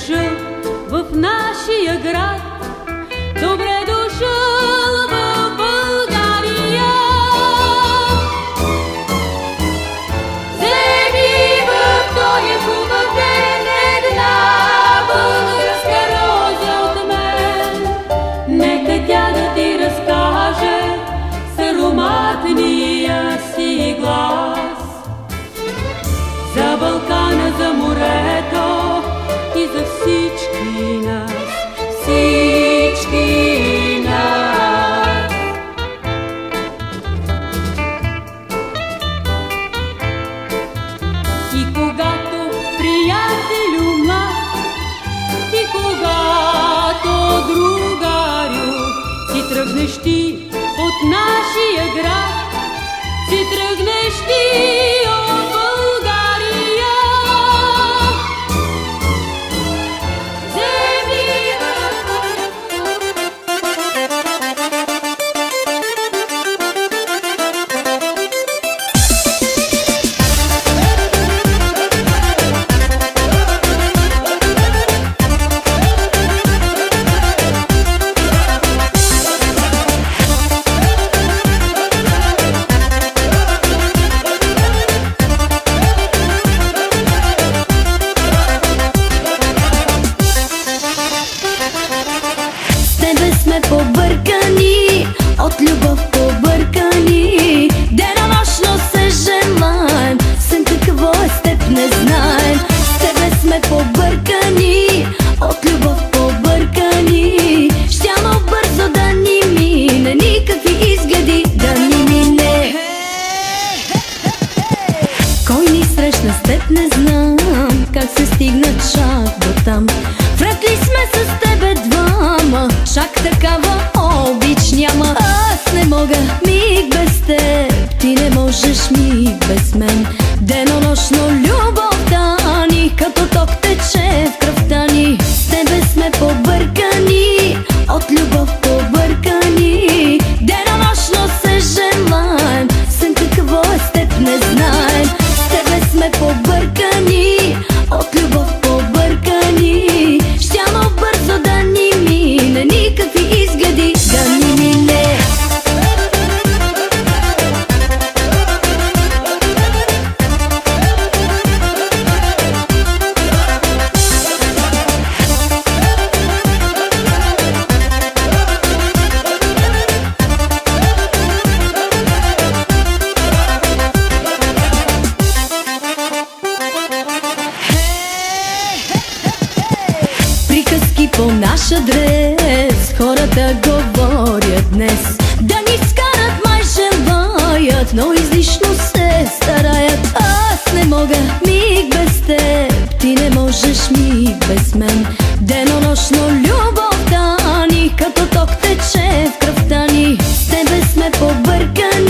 дошъл в нашия град, добре дошъл в България. Вземи в този хубав ден една българска роза от мен, нека тя да ти разкаже с ароматния си глас за Балкана, за морето и за всички нас, всички нас. И когато, приятелю млад, и когато, другарю, си тръгнеш ти от нашия град, си тръгнеш ти от България. Побъркани, от любов побъркани, денонощно се желаем, сън какво е с теб не знаем. С тебе сме побъркани, от любов побъркани, щямо бързо да ни мине, никакви изгледи да ни мине. Кой ни срещна с теб не знам, как се стигна чак до там. Вряд ли сме с тебе двама, чак такава обич няма. Аз не мога миг без теб, ти не можеш миг без мен. Денонощно любовта ни като ток тече в кръвта ни. С тебе сме побъркани, от любов побъркани, денонощно се желаем, сън какво е с теб не знаем. С тебе сме побъркани, от любов побъркани, щямо бързо да ни мине, никакви изгледи да ни мине. Приказки по наш адрес хората говорят днес, да ни скарат май желаят, но излишно се стараят. Аз не мога миг без теб, ти не можеш миг без мен. Денонощно любовта ни като ток тече в кръвта ни. С тебе сме побъркани,